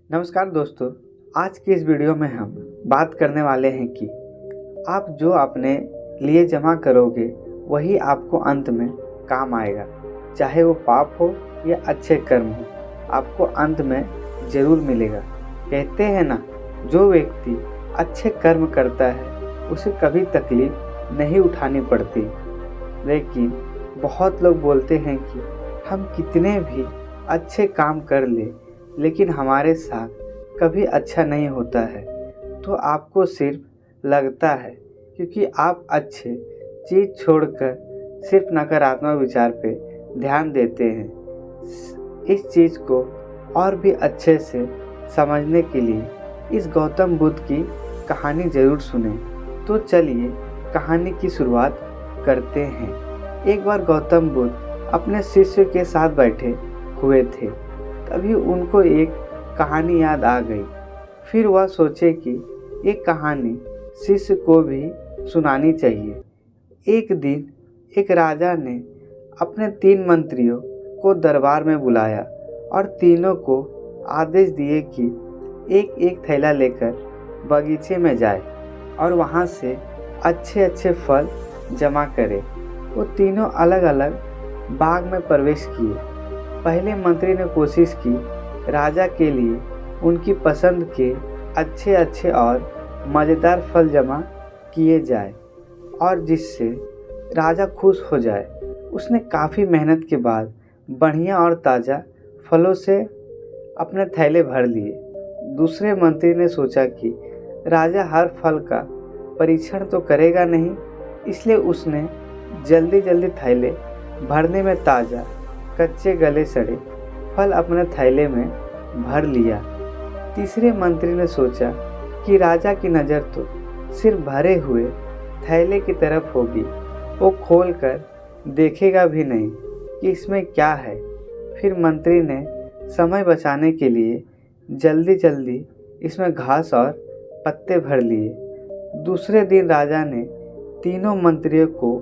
नमस्कार दोस्तों, आज की इस वीडियो में हम बात करने वाले हैं कि आप जो अपने लिए जमा करोगे वही आपको अंत में काम आएगा। चाहे वो पाप हो या अच्छे कर्म हो, आपको अंत में ज़रूर मिलेगा। कहते हैं ना, जो व्यक्ति अच्छे कर्म करता है उसे कभी तकलीफ नहीं उठानी पड़ती। लेकिन बहुत लोग बोलते हैं कि हम कितने भी अच्छे काम कर ले लेकिन हमारे साथ कभी अच्छा नहीं होता है। तो आपको सिर्फ लगता है क्योंकि आप अच्छे चीज़ छोड़कर सिर्फ नकारात्मक विचार पे ध्यान देते हैं। इस चीज़ को और भी अच्छे से समझने के लिए इस गौतम बुद्ध की कहानी ज़रूर सुनें। तो चलिए कहानी की शुरुआत करते हैं। एक बार गौतम बुद्ध अपने शिष्य के साथ बैठे हुए थे, तभी उनको एक कहानी याद आ गई। फिर वह सोचे कि एक कहानी शिष्य को भी सुनानी चाहिए। एक दिन एक राजा ने अपने 3 मंत्रियों को दरबार में बुलाया और तीनों को आदेश दिए कि एक एक थैला लेकर बगीचे में जाए और वहाँ से अच्छे अच्छे फल जमा करे। वो तीनों अलग अलग बाग में प्रवेश किए। पहले मंत्री ने कोशिश की राजा के लिए उनकी पसंद के अच्छे अच्छे और मज़ेदार फल जमा किए जाए और जिससे राजा खुश हो जाए। उसने काफ़ी मेहनत के बाद बढ़िया और ताज़ा फलों से अपने थैले भर लिए। दूसरे मंत्री ने सोचा कि राजा हर फल का परीक्षण तो करेगा नहीं, इसलिए उसने जल्दी जल्दी थैले भरने में ताज़ा कच्चे गले सड़े फल अपने थैले में भर लिया। तीसरे मंत्री ने सोचा कि राजा की नज़र तो सिर्फ भरे हुए थैले की तरफ होगी, वो खोलकर देखेगा भी नहीं कि इसमें क्या है। फिर मंत्री ने समय बचाने के लिए जल्दी जल्दी इसमें घास और पत्ते भर लिए। दूसरे दिन राजा ने तीनों मंत्रियों को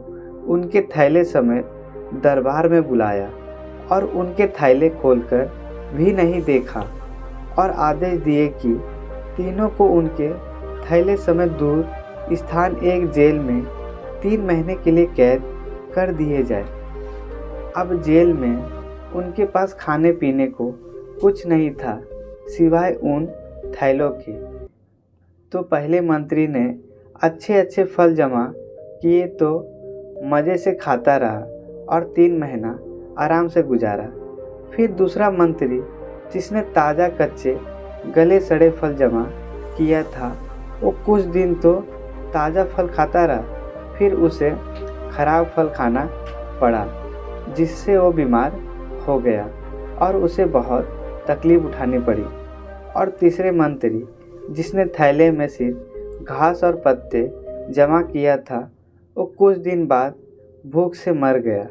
उनके थैले समेत दरबार में बुलाया और उनके थैले खोलकर भी नहीं देखा और आदेश दिए कि तीनों को उनके थैले समेत दूर स्थान एक जेल में 3 महीने के लिए कैद कर दिए जाए। अब जेल में उनके पास खाने पीने को कुछ नहीं था सिवाय उन थैलों के। तो पहले मंत्री ने अच्छे अच्छे फल जमा किए तो मज़े से खाता रहा और 3 महीना आराम से गुजारा। फिर दूसरा मंत्री जिसने ताज़ा कच्चे गले सड़े फल जमा किया था, वो कुछ दिन तो ताज़ा फल खाता रहा, फिर उसे खराब फल खाना पड़ा जिससे वो बीमार हो गया और उसे बहुत तकलीफ़ उठानी पड़ी। और तीसरे मंत्री जिसने थैले में सिर्फ घास और पत्ते जमा किया था, वो कुछ दिन बाद भूख से मर गया।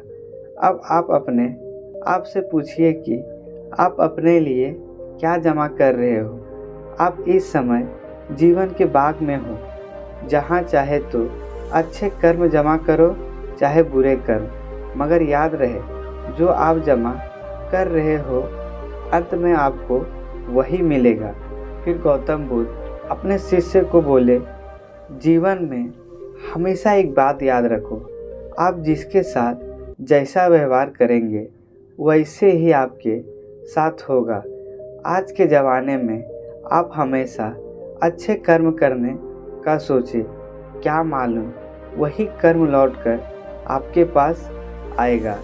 अब आप से पूछिए कि आप अपने लिए क्या जमा कर रहे हो। आप इस समय जीवन के बाग में हो, जहाँ चाहे तो अच्छे कर्म जमा करो चाहे बुरे कर्म, मगर याद रहे जो आप जमा कर रहे हो अंत में आपको वही मिलेगा। फिर गौतम बुद्ध अपने शिष्य को बोले, जीवन में हमेशा एक बात याद रखो, आप जिसके साथ जैसा व्यवहार करेंगे वैसे ही आपके साथ होगा। आज के ज़माने में आप हमेशा अच्छे कर्म करने का सोचें, क्या मालूम वही कर्म लौटकर आपके पास आएगा,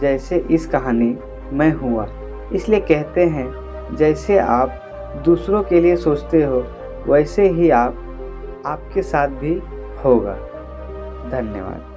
जैसे इस कहानी में हुआ। इसलिए कहते हैं, जैसे आप दूसरों के लिए सोचते हो वैसे ही आपके साथ भी होगा। धन्यवाद।